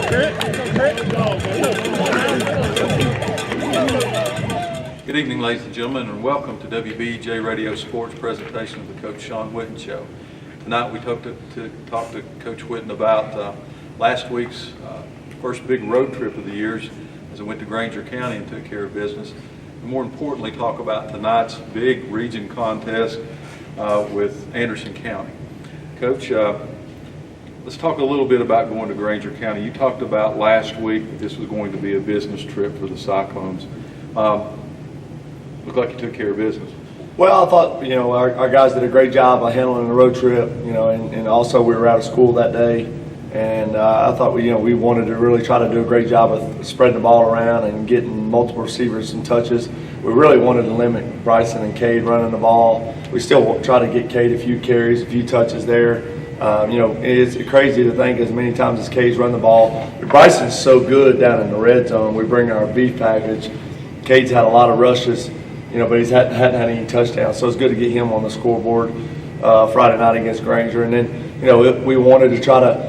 Good evening, ladies and gentlemen, and welcome to WBEJ Radio Sports presentation of the Coach Shawn Witten Show. Tonight we talked to Coach Witten about last week's first big road trip of the years as I went to Granger County and took care of business. And more importantly, talk about tonight's big region contest with Anderson County. Coach, let's talk a little bit about going to Granger County. You talked about last week that this was going to be a business trip for the Cyclones. Looked like you took care of business. Well, I thought, our guys did a great job of handling the road trip, and also we were out of school that day. And I thought, we wanted to really try to do a great job of spreading the ball around and getting multiple receivers some touches. We really wanted to limit Bryson and Cade running the ball. We still try to get Cade a few carries, a few touches there. It's crazy to think as many times as Cade's run the ball. Bryson's so good down in the red zone. We bring our beef package. Cade's had a lot of rushes, but he's hadn't had any touchdowns. So it's good to get him on the scoreboard Friday night against Granger. And then, we wanted to try to,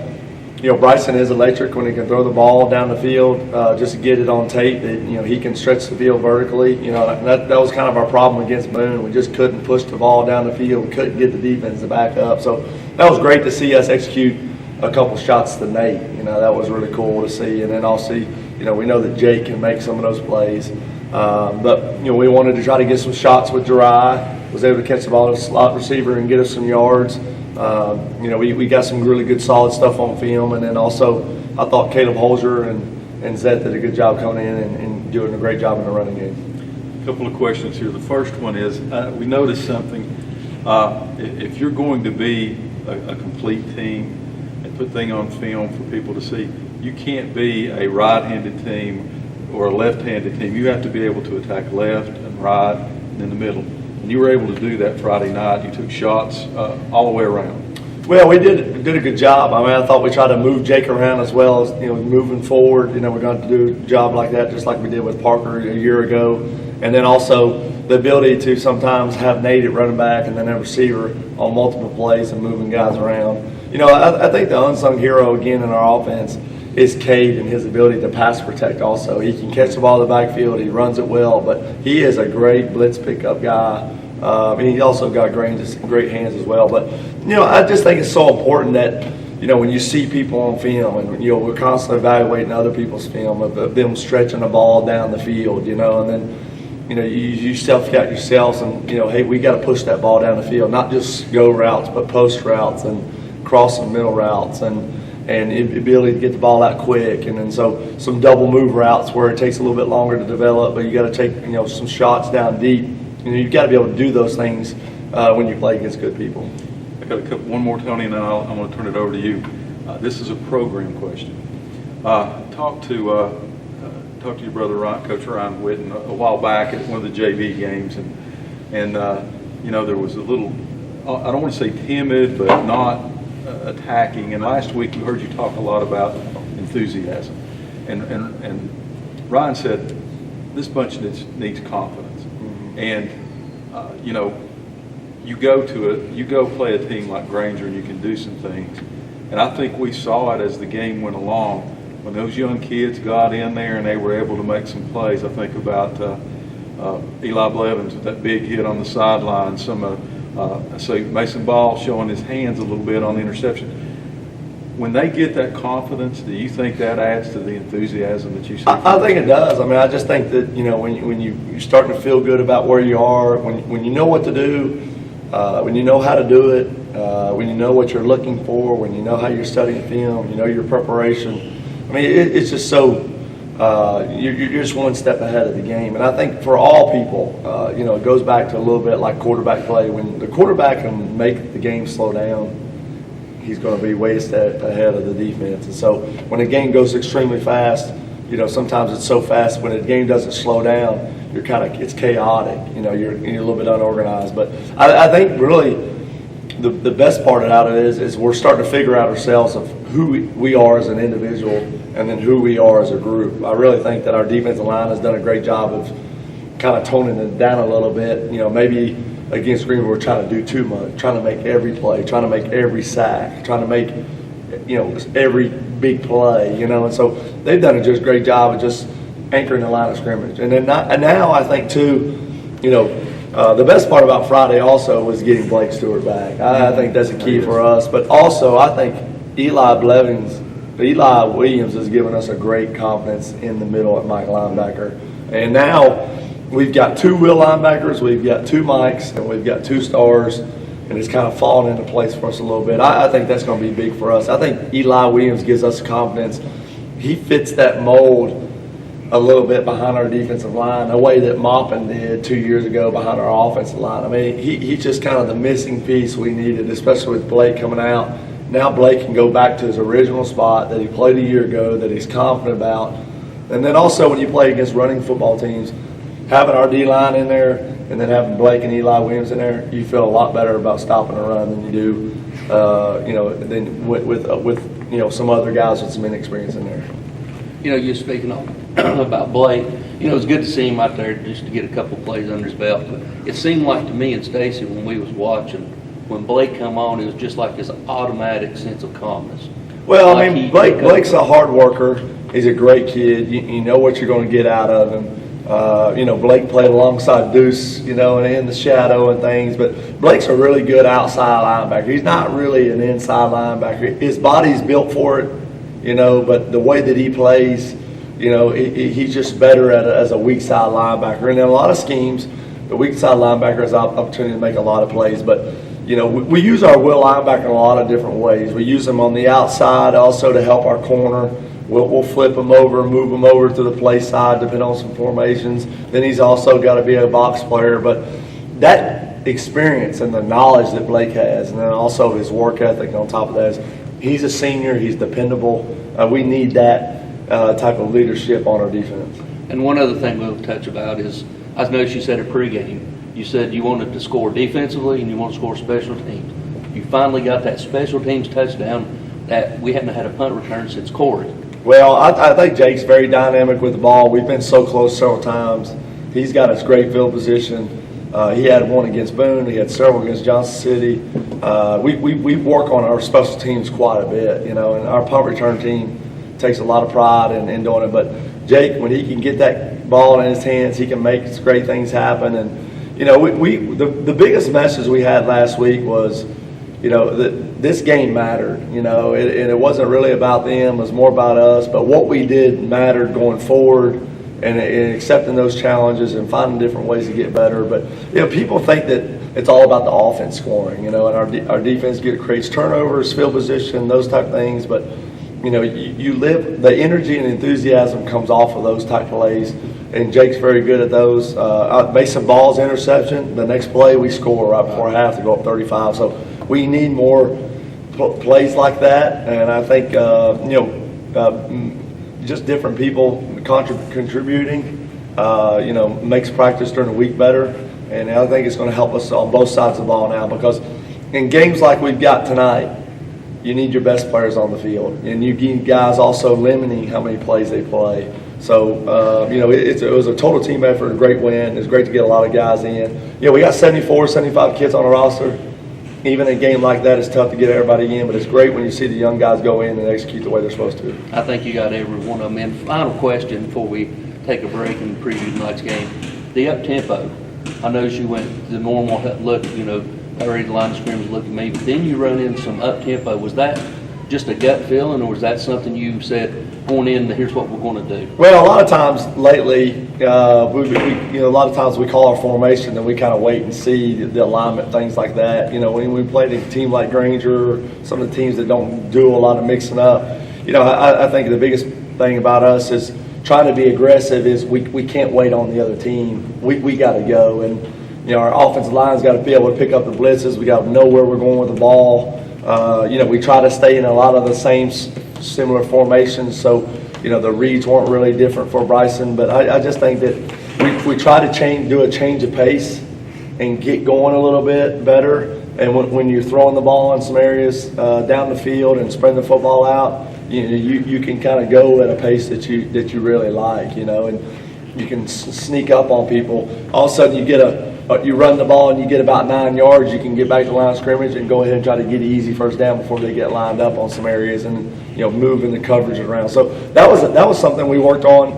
Bryson is electric when he can throw the ball down the field, just to get it on tape that, he can stretch the field vertically. That was kind of our problem against Boone. We just couldn't push the ball down the field. We couldn't get the defense to back up. So that was great to see us execute a couple shots to Nate. That was really cool to see. And then also, we know that Jake can make some of those plays. But we wanted to try to get some shots with Jirai. Was able to catch the ball to a slot receiver and get us some yards. We got some really good solid stuff on film, and then also I thought Caleb Holzer and Zed did a good job coming in and doing a great job in the running game. A couple of questions here. The first one is, we noticed something. If you're going to be a complete team and put things on film for people to see, you can't be a right-handed team or a left-handed team. You have to be able to attack left and right and in the middle. And you were able to do that Friday night. You took shots all the way around. Well, we did a good job. I thought we tried to move Jake around as well as, moving forward. We're going to do a job like that just like we did with Parker a year ago. And then also the ability to sometimes have Nate at running back and then a receiver on multiple plays and moving guys around. I think the unsung hero again in our offense is Cade and his ability to pass protect also. He can catch the ball in the backfield. He runs it well, but he is a great blitz pickup guy. And he's also got great hands as well. But, I just think it's so important that, when you see people on film and, we're constantly evaluating other people's film of them stretching the ball down the field, and then, you self-scout yourselves and, hey, we got to push that ball down the field, not just go routes, but post routes and cross and middle routes and ability to get the ball out quick, and then so some double move routes where it takes a little bit longer to develop, but you got to take some shots down deep. You've got to be able to do those things when you play against good people. I got one more, Tony, and then I'm going to turn it over to you. This is a program question. Talk to your brother Ryan, Coach Ryan Witten, a while back at one of the JV games, and there was a little, I don't want to say timid, but not attacking. And last week we heard you talk a lot about enthusiasm, and Ryan said this bunch needs confidence. And you go play a team like Granger and you can do some things. And I think we saw it as the game went along. When those young kids got in there and they were able to make some plays, I think about Eli Blevins with that big hit on the sideline. So Mason Ball showing his hands a little bit on the interception. When they get that confidence, do you think that adds to the enthusiasm that you see? I think it does. I just think that when you're starting to feel good about where you are, when you know what to do, when you know how to do it, when you know what you're looking for, when you know how you're studying film, your preparation. It's just so you're just one step ahead of the game. And I think for all people, it goes back to a little bit like quarterback play. When the quarterback can make the game slow down, he's going to be way a step ahead of the defense. And so when a game goes extremely fast, sometimes it's so fast when the game doesn't slow down, it's chaotic. You're a little bit unorganized. But I think really the best part out of it is we're starting to figure out ourselves of who we are as an individual and then who we are as a group. I really think that our defensive line has done a great job of kind of toning it down a little bit. Maybe against Green, we're trying to do too much, trying to make every play, trying to make every sack, trying to make every big play, and so they've done a just great job of just anchoring the line of scrimmage. And then now I think too, the best part about Friday also was getting Blake Stewart back. I think that's a key for us. But also I think Eli Williams has given us a great confidence in the middle at Mike linebacker. And now we've got 2 will linebackers, we've got 2 Mikes, and we've got 2 stars. And it's kind of fallen into place for us a little bit. I think that's going to be big for us. I think Eli Williams gives us confidence. He fits that mold a little bit behind our defensive line, the way that Maupin did 2 years ago behind our offensive line. I mean, he's just kind of the missing piece we needed, especially with Blake coming out. Now Blake can go back to his original spot that he played a year ago, that he's confident about. And then also when you play against running football teams, having our D-line in there and then having Blake and Eli Williams in there, you feel a lot better about stopping a run than you do, than with some other guys with some inexperience in there. You're speaking about Blake. It's good to see him out there just to get a couple plays under his belt. But it seemed like to me and Stacy when we was watching, when Blake come on, it was just like this automatic sense of calmness. Well, I mean, Blake's a hard worker. He's a great kid. You know what you're going to get out of him. Blake played alongside Deuce, and in the shadow and things. But Blake's a really good outside linebacker. He's not really an inside linebacker. His body's built for it, but the way that he plays, he's just better as a weak side linebacker. And in a lot of schemes, the weak side linebacker has an opportunity to make a lot of plays. But, we use our will linebacker in a lot of different ways. We use him on the outside also to help our corner. We'll flip him over, move him over to the play side, depending on some formations. Then he's also got to be a box player. But that experience and the knowledge that Blake has, and then also his work ethic on top of that, is he's a senior, he's dependable. We need that type of leadership on our defense. And one other thing we'll touch about is, I noticed you said at pregame, you said you wanted to score defensively and you want to score special teams. You finally got that special teams touchdown that we haven't had a punt return since Corey. Well, I think Jake's very dynamic with the ball. We've been so close several times. He's got us great field position. He had one against Boone. He had several against Johnson City. We work on our special teams quite a bit, and our punt return team takes a lot of pride in doing it. But Jake, when he can get that ball in his hands, he can make great things happen. And the biggest message we had last week was, this game mattered, and it wasn't really about them, it was more about us, but what we did mattered going forward and accepting those challenges and finding different ways to get better. But, people think that it's all about the offense scoring, and our defense creates turnovers, field position, those type of things, but, you live, the energy and enthusiasm comes off of those type plays, and Jake's very good at those. Mason Ball's interception, the next play we score right before half to go up 35, so we need more plays like that, and I think just different people contributing, makes practice during the week better, and I think it's going to help us on both sides of the ball now, because in games like we've got tonight, you need your best players on the field, and you need guys also limiting how many plays they play. So, it was a total team effort, a great win. It's great to get a lot of guys in. We got 74, 75 kids on the roster. Even a game like that, it's tough to get everybody in, but it's great when you see the young guys go in and execute the way they're supposed to. I think you got every one of them in. Final question before we take a break and preview tonight's game. The up-tempo, I noticed you went the normal look, already the line of scrimmage look at me, but then you run in some up-tempo. Was that just a gut feeling, or was that something you said going in, here's what we're going to do? Well, a lot of times lately, a lot of times we call our formation and we kind of wait and see the alignment, things like that. When we played a team like Granger, some of the teams that don't do a lot of mixing up, I think the biggest thing about us is trying to be aggressive is we can't wait on the other team. We got to go, and our offensive line's got to be able to pick up the blitzes. We got to know where we're going with the ball. We try to stay in a lot of the same similar formations, so the reads weren't really different for Bryson. But I just think that we try to do a change of pace and get going a little bit better. And when you're throwing the ball in some areas down the field and spreading the football out, you can kind of go at a pace that you really like, and you can sneak up on people. All of a sudden you get you run the ball and you get about 9 yards, you can get back to the line of scrimmage and go ahead and try to get an easy first down before they get lined up on some areas and, moving the coverage around. So that was something we worked on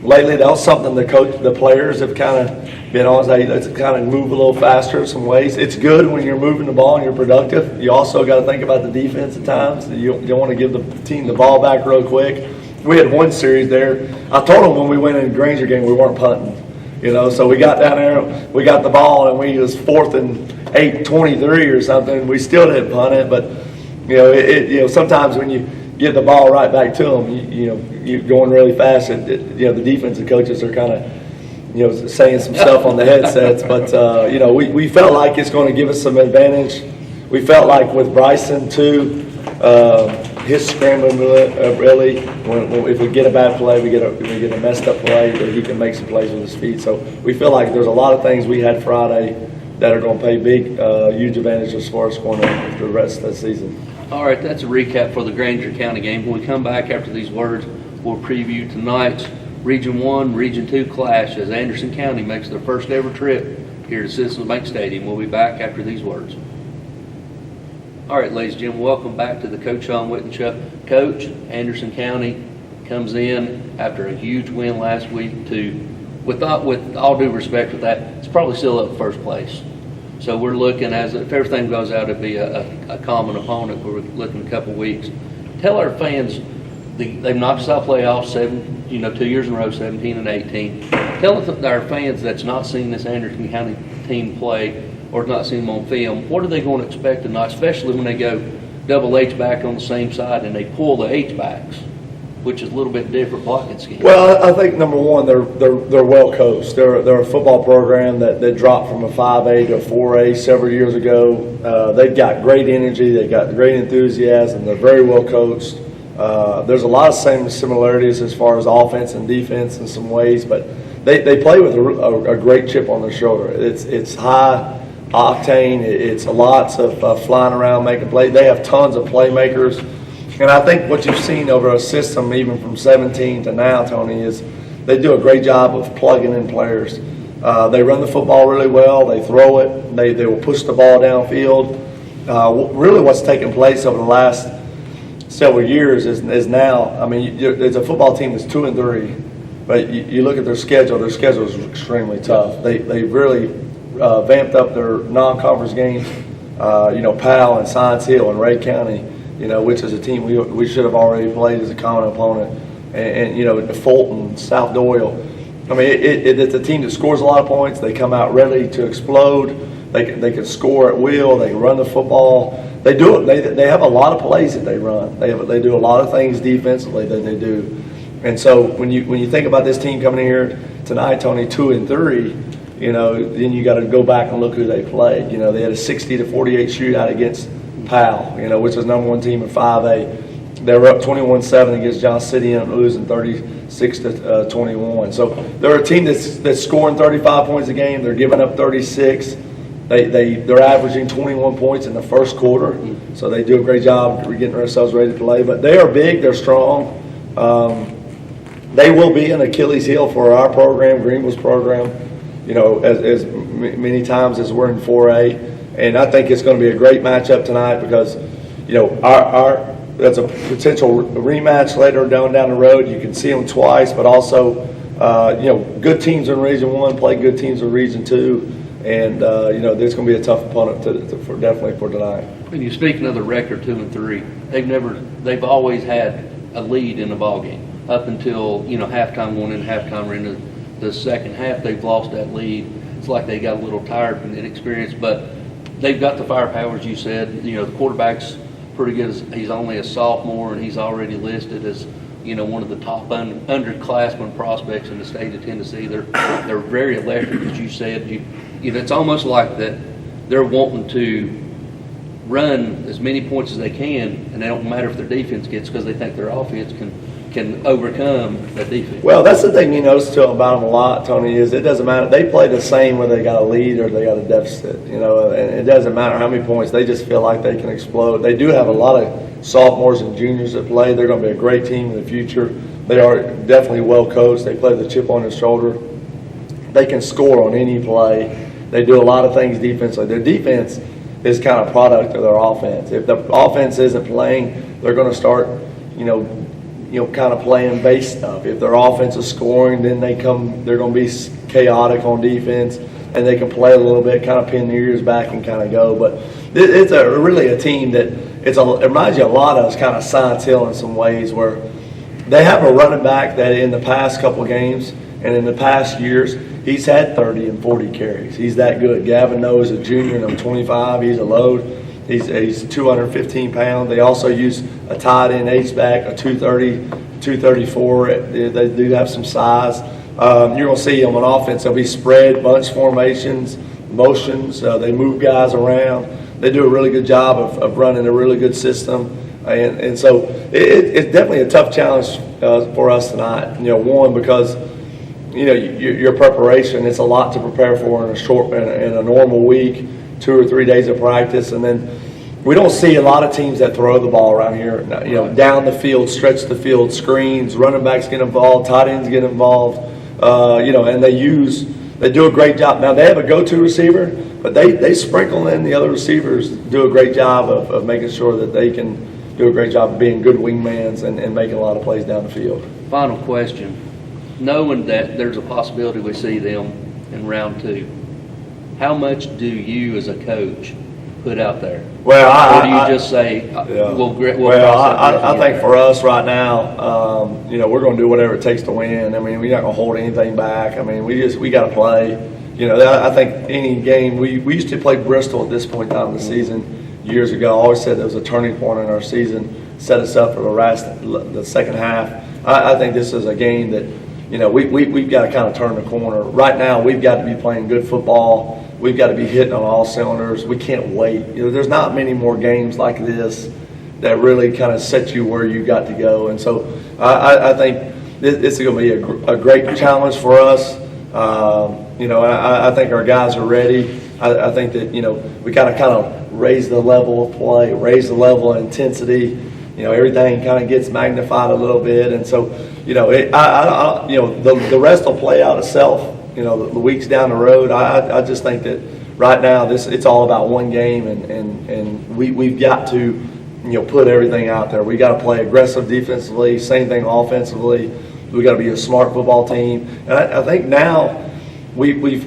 lately. That was something the players have kind of been on. Let's kind of move a little faster in some ways. It's good when you're moving the ball and you're productive. You also got to think about the defense at times. You don't want to give the team the ball back real quick. We had one series there. I told them when we went in the Granger game we weren't punting. So we got down there, we got the ball, and we was 4th and 8, 23 or something. We still didn't punt it, but sometimes when you get the ball right back to them, you're going really fast. And the defensive coaches are kind of saying some stuff on the headsets, but we felt like it's going to give us some advantage. We felt like with Bryson too. His scrambling really, if we get a bad play, we get a messed up play, that he can make some plays with his feet. So we feel like there's a lot of things we had Friday that are going to pay huge advantage as far as going on the rest of the season. All right, that's a recap for the Granger County game. When we come back after these words, we'll preview tonight's Region 1, Region 2 clash as Anderson County makes their first ever trip here to Citizens Bank Stadium. We'll be back after these words. All right, ladies and gentlemen, welcome back to the Coach Shawn Witten Show. Coach, Anderson County comes in after a huge win last week with all due respect with that, it's probably still up first place. So we're looking, if everything goes out, it'd be a common opponent. We're looking a couple weeks. Tell our fans, they've knocked us out playoffs 2 years in a row, 17 and 18. Tell our fans that's not seen this Anderson County team play or not seen them on film, what are they going to expect tonight, especially when they go double H-back on the same side and they pull the H-backs, which is a little bit different blocking scheme? Well, I think number one, they're well coached. They're a football program that dropped from a 5A to a 4A several years ago. They've got great energy. They've got great enthusiasm. They're very well coached. There's a lot of same similarities as far as offense and defense in some ways, but they play with a great chip on their shoulder. It's high octane. It's lots of flying around, making plays. They have tons of playmakers. And I think what you've seen over a system, even from 17 to now, Tony, is they do a great job of plugging in players. They run the football really well. They throw it. They will push the ball downfield. Really what's taken place over the last several years is now, there's a football team that's 2-3, but you look at their schedule is extremely tough. They really vamped up their non-conference games, Powell and Science Hill and Ray County, which is a team we should have already played as a common opponent, and Fulton, South Doyle. It's a team that scores a lot of points. They come out ready to explode. They can score at will. They can run the football. They do it. They have a lot of plays that they run. They do a lot of things defensively that they do. And so when you think about this team coming in here tonight, Tony, 2-3, then you got to go back and look who they played. They had a 60-48 shootout against Powell, which is number one team in 5A. They were up 21-7 against John City and losing 36-21. So they're a team that's scoring 35 points a game. They're giving up 36. They're averaging 21 points in the first quarter. So they do a great job of getting themselves ready to play. But they are big. They're strong. They will be an Achilles heel for our program, Greenville's program, as many times as we're in 4A. And I think it's going to be a great matchup tonight because, that's a potential rematch later down the road. You can see them twice, but also, good teams in Region 1 play good teams in Region 2. And, there's going to be a tough opponent definitely for tonight. When you're speaking of the record 2-3, they've always had a lead in the ball game up until, halftime, going into halftime or into the second half. They've lost that lead. It's like they got a little tired from inexperience, but they've got the firepower, as you said. The quarterback's pretty good. He's only a sophomore, and he's already listed as, one of the top underclassmen prospects in the state of Tennessee. They're very electric, as you said. It's almost like that they're wanting to run as many points as they can, and they don't matter if their defense gets, because they think their offense can overcome that defense. Well, that's the thing you notice about them a lot, Tony, is it doesn't matter. They play the same whether they got a lead or they got a deficit, and it doesn't matter how many points. They just feel like they can explode. They do have a lot of sophomores and juniors that play. They're going to be a great team in the future. They are definitely well coached. They play with a chip on their shoulder. They can score on any play. They do a lot of things defensively. Their defense is kind of product of their offense. If the offense isn't playing, they're going to start, kind of playing base stuff. If their offense is scoring, then they're going to be chaotic on defense, and they can play a little bit, kind of pin their ears back and kind of go. But it's really a team that it reminds you a lot of kind of Science Hill in some ways, where they have a running back that in the past couple of games and in the past years, he's had 30 and 40 carries. He's that good. Gavin Noe is a junior, number 25. He's a load. He's 215 pounds. They also use a tight end H-back, a 230, 234. They do have some size. You're going to see them on offense. They'll be spread, bunch formations, motions. They move guys around. They do a really good job of running a really good system. And so it's definitely a tough challenge for us tonight. One, because your preparation, it's a lot to prepare for in a normal week, 2 or 3 days of practice, and then we don't see a lot of teams that throw the ball around here. Down the field, stretch the field, screens, running backs get involved, tight ends get involved. And they do a great job. Now they have a go-to receiver, but they sprinkle in the other receivers, do a great job of making sure that they can do a great job of being good wingmans and making a lot of plays down the field. Final question. Knowing that there's a possibility we see them in round 2, how much do you as a coach put out there? Well, or do you just say, we'll I think for us right now, we're going to do whatever it takes to win. I mean, we're not going to hold anything back. I mean, we got to play. I think any game, we used to play Bristol at this point in time in the season years ago. I always said there was a turning point in our season, set us up for the second half. I think this is a game that, we've got to kind of turn the corner. Right now, we've got to be playing good football. We've got to be hitting on all cylinders. We can't wait. There's not many more games like this that really kind of set you where you got to go. And so I think this is going to be a great challenge for us. I think our guys are ready. I think that, we got to kind of raise the level of play, raise the level of intensity. Everything kind of gets magnified a little bit. And so, the rest will play out itself. The weeks down the road, I just think that right now it's all about one game, and we've got to put everything out there. We got to play aggressive defensively, same thing offensively. We got to be a smart football team, and I think now we've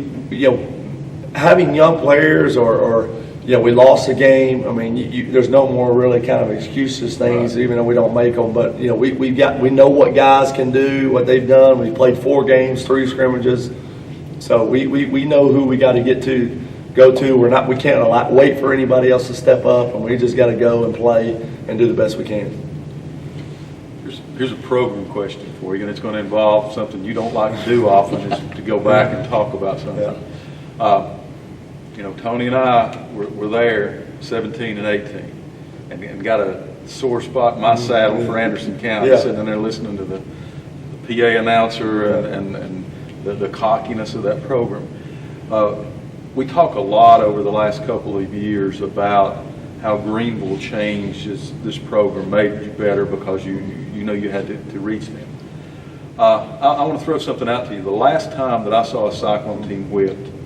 having young players or we lost a game. I mean, there's no more really kind of excuses things, even though we don't make them. But we know what guys can do, what they've done. We played 4 games, 3 scrimmages. So we know who we got to go to. We can't wait for anybody else to step up, and we just got to go and play and do the best we can. Here's a program question for you, and it's going to involve something you don't like to do often, is to go back and talk about something. Yeah. Tony and I were there 17 and 18, and got a sore spot in my saddle for Anderson County, sitting there listening to the PA announcer and the cockiness of that program. We talk a lot over the last couple of years about how Greenville changes this program, made you better because you had to reach them. I want to throw something out to you. The last time that I saw a Cyclone team whipped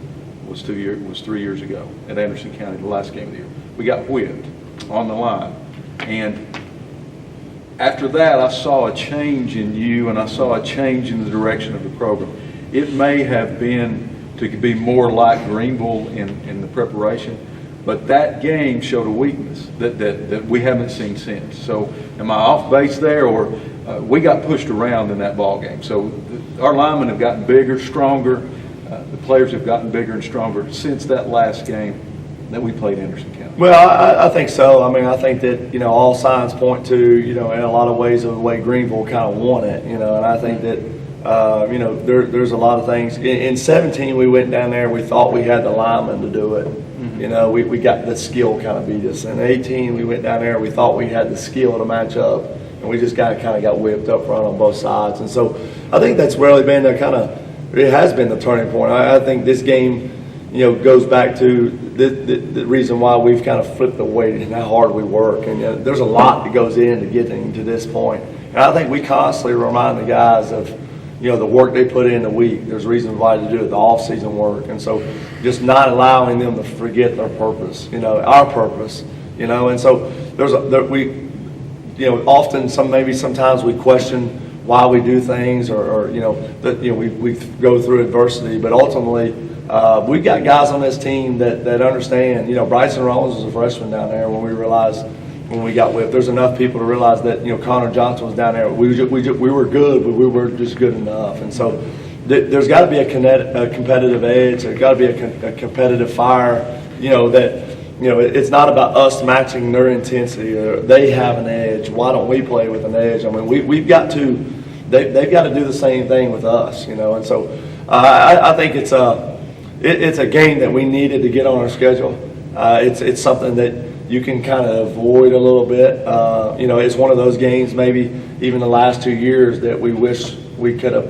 was 3 years ago at Anderson County, the last game of the year. We got whipped on the line. And after that, I saw a change in you, and I saw a change in the direction of the program. It may have been to be more like Greenville in the preparation, but that game showed a weakness that we haven't seen since. So am I off base there, or we got pushed around in that ball game? So our linemen have gotten bigger, stronger. The players have gotten bigger and stronger since that last game that we played Anderson County. Well, I think so. I mean, I think that, all signs point to, in a lot of ways of the way Greenville kind of won it, and I think that, there's a lot of things. In 17, we went down there, we thought we had the linemen to do it. Mm-hmm. We got the skill kind of beat us. In 18, we went down there, we thought we had the skill to match up, and we just kind of got whipped up front on both sides. And so I think that's really been it has been the turning point. I think this game, goes back to the reason why we've kind of flipped the weight and how hard we work. And there's a lot that goes into getting to this point. And I think we constantly remind the guys of, the work they put in the week. There's reasons why to do it, the off-season work. And so just not allowing them to forget their purpose, our purpose, And so often sometimes we question why we do things or we go through adversity, but ultimately we got guys on this team that understand. Bryson Rollins was a freshman down there when we got whipped. There's enough people to realize that Connor Johnson was down there. We were good, but we weren't just good enough. And so there's got to be a competitive edge. There's got to be a competitive fire. It's not about us matching their intensity or they have an edge. Why don't we play with an edge? I mean, we've got to. They've got to do the same thing with us. And so I think it's a game that we needed to get on our schedule. It's something that you can kind of avoid a little bit. It's one of those games, maybe even the last 2 years, that we wish we could have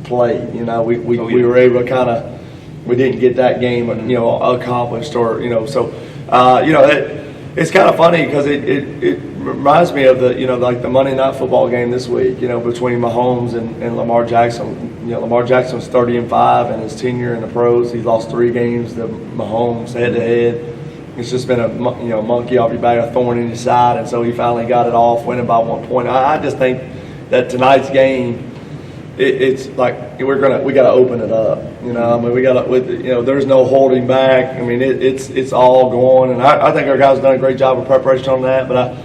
played. We were able to we didn't get that game, accomplished, or so. It's kind of funny because it reminds me of like the Monday Night Football game this week. Between Mahomes and Lamar Jackson. Lamar Jackson's 30-5 in his tenure in the pros. He's lost 3 games to Mahomes head-to-head. It's just been a monkey off your back, a thorn in your side, and so he finally got it off, winning by 1 point. I just think that tonight's game, it's like we got to open it up. We got to, there's no holding back. I mean, it's all going, and I think our guys have done a great job of preparation on that. But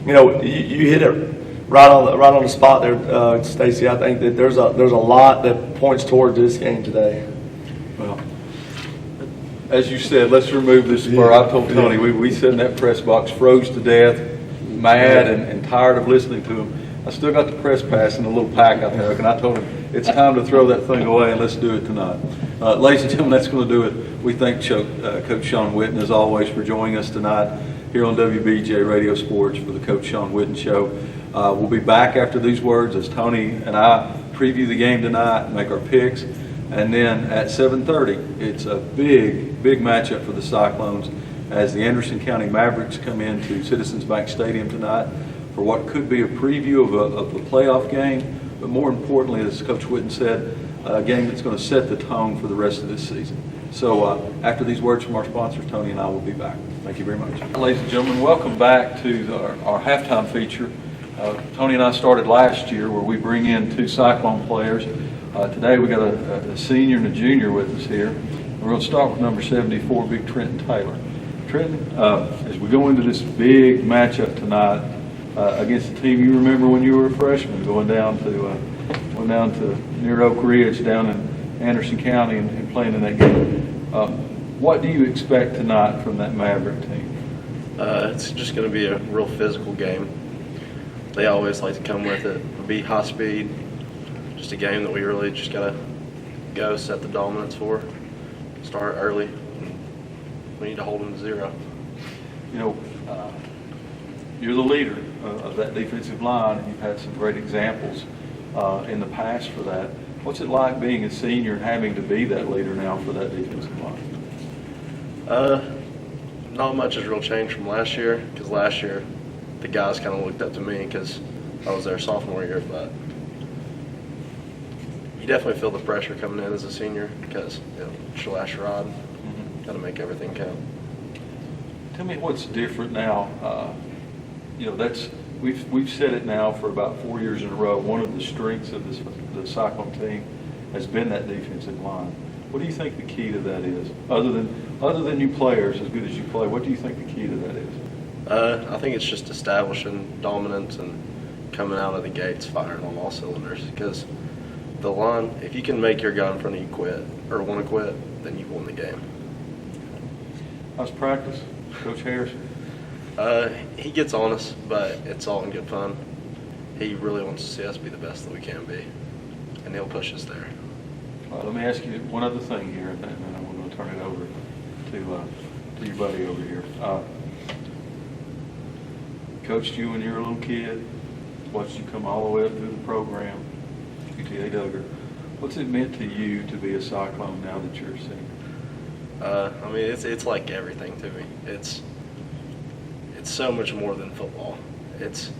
you hit it right on the spot there, Stacy. I think that there's a lot that points towards this game today. Well, as you said, let's remove this spur. I told Tony, we sat in that press box, froze to death, mad and tired of listening to him. I still got the press pass in a little pack out there, and I told him, it's time to throw that thing away and let's do it tonight. Ladies and gentlemen, that's going to do it. We thank Coach Shawn Witten, as always, for joining us tonight here on WBJ Radio Sports for the Coach Shawn Witten Show. We'll be back after these words as Tony and I preview the game tonight and make our picks. And then at 7:30, it's a big matchup for the Cyclones as the Anderson County Mavericks come into Citizens Bank Stadium tonight for what could be a preview of the playoff game, but more importantly, as Coach Witten said, a game that's going to set the tone for the rest of this season. So after these words from our sponsors, Tony and I will be back. Thank you very much. Ladies and gentlemen, welcome back to our halftime feature. Tony and I started last year where we bring in 2 Cyclone players. Today we got a senior and a junior with us here. We're going to start with number 74, Big Trenton Taylor. Trenton, as we go into this big matchup tonight against the team you remember when you were a freshman, going down to near Oak Ridge down in Anderson County and playing in that game. What do you expect tonight from that Maverick team? It's just going to be a real physical game. They always like to come with it, be high speed. Just a game that we really just got to go set the dominance for, start early. We need to hold them to 0. You're the leader of that defensive line, and you've had some great examples in the past for that. What's it like being a senior and having to be that leader now for that defensive line? Not much has real changed from last year, because last year the guys kind of looked up to me because I was their sophomore year, but you definitely feel the pressure coming in as a senior because it's your last rod. Got to make everything count. Tell me what's different now. We've said it now for about 4 years in a row. One of the strengths of the Cyclone team has been that defensive line. What do you think the key to that is? Other than you players, as good as you play, what do you think the key to that is? I think it's just establishing dominance and coming out of the gates firing on all cylinders. Because the line, if you can make your guy in front of you quit or want to quit, then you've won the game. How's practice, Coach Harrison? He gets on us, but it's all in good fun. He really wants to see us be the best that we can be, and he'll push us there. Let me ask you one other thing here, and then I'm going to turn it over to your buddy over here. Coached you when you were a little kid, watched you come all the way up through the program, UTA Duggar. What's it meant to you to be a Cyclone now that you're a senior? It's like everything to me. It's so much more than football. It's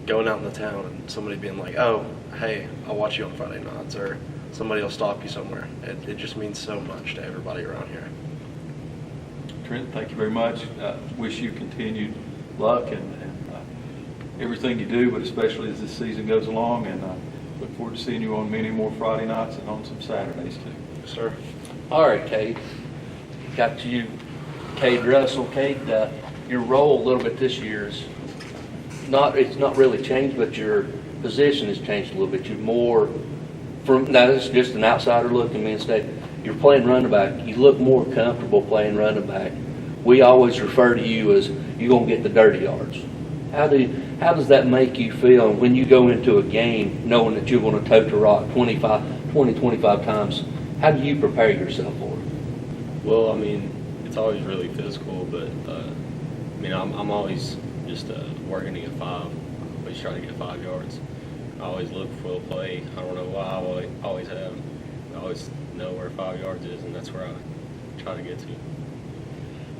going out in the town and somebody being like, oh, hey, I'll watch you on Friday nights, or somebody will stop you somewhere. It just means so much to everybody around here. Trenton, thank you very much. Wish you continued luck and everything you do, but especially as this season goes along, and look forward to seeing you on many more Friday nights and on some Saturdays too. Yes, sir. All right, Cade. Got to you, Cade Russell. Cade, your role a little bit this year is it's not really changed, but your position has changed a little bit. You're more now this is just an outsider looking in state. You're playing running back. You look more comfortable playing running back. We always refer to you as you're gonna get the dirty yards. How does that make you feel when you go into a game knowing that you're going to tote the rock 25 times? How do you prepare yourself for it? Well, I mean, it's always really physical, but I mean, I'm always just working to get 5. I always try to get 5 yards. I always look for the play. I don't know why I always have. I always know where 5 yards is, and that's where I try to get to.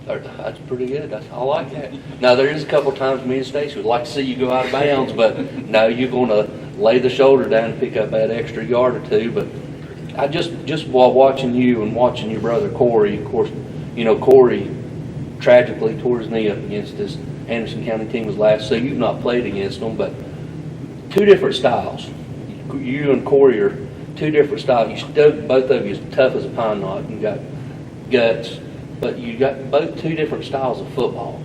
That's pretty good. I like that. Now, there is a couple of times me and Stacey would like to see you go out of bounds, but no, you're going to lay the shoulder down and pick up that extra yard or two. But I just while watching you and watching your brother Corey, of course, you know, Corey tragically tore his knee up against his Anderson County team was last, so you've not played against them, but 2 different styles. You and Corey are 2 different styles. Both of you as tough as a pine knot. You got guts. But you got both 2 different styles of football.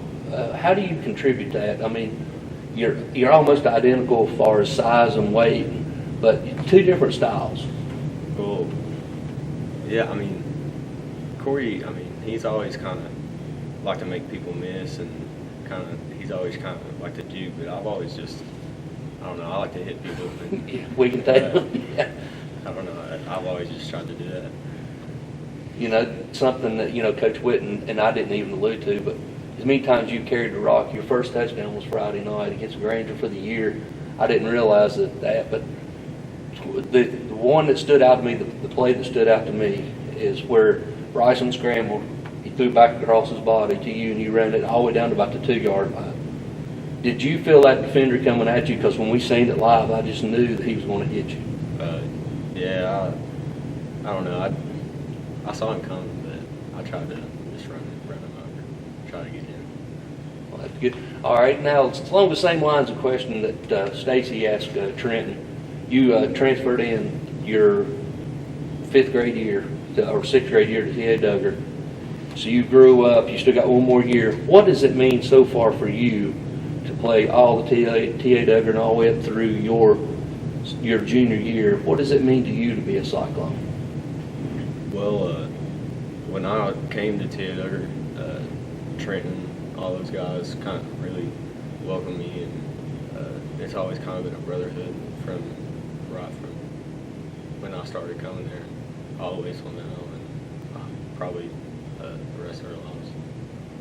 How do you contribute that? I mean, you're almost identical as far as size and weight, but 2 different styles. Well, yeah, I mean, Corey, I mean, he's always kind of like to make people miss, and he's always kind of like to juke, but I've always just, I don't know, I like to hit people. And, We can take yeah. I don't know, I've always just tried to do that. You know, something that, you know, Coach Witten and I didn't even allude to, but as many times you carried the rock, your first touchdown was Friday night against Granger for the year. I didn't realize that, but the one that stood out to me, the play that stood out to me is where Bryson scrambled. He threw back across his body to you, and you ran it all the way down to about the 2-yard line. Did you feel that defender coming at you? Because when we seen it live, I just knew that he was going to hit you. Yeah, I don't know. I saw him coming, but I tried to just run him over, try to get him. Well, that's good. All right, now it's along the same lines of question that Stacey asked Trenton. You transferred in your 5th grade year or 6th grade year to T.A. Duggar. So you grew up. You still got one more year. What does it mean so far for you to play all the T.A. Duggar and all the way up through your junior year? What does it mean to you to be a Cyclone? Well, when I came to T.A. Duggar, Trenton, all those guys kind of really welcomed me, and it's always kind of been a brotherhood from when I started coming there all the way till now, and probably the rest of our lives.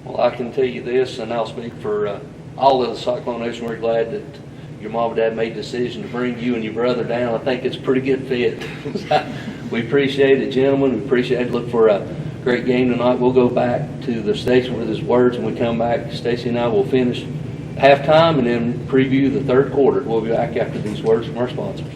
Well, I can tell you this, and I'll speak for all of the Cyclone Nation. We're glad that your mom and dad made the decision to bring you and your brother down. I think it's a pretty good fit. We appreciate it, gentlemen. We appreciate it. Look for a great game tonight. We'll go back to the station with his words, and we come back. Stacey and I will finish halftime and then preview the 3rd quarter. We'll be back after these words from our sponsors.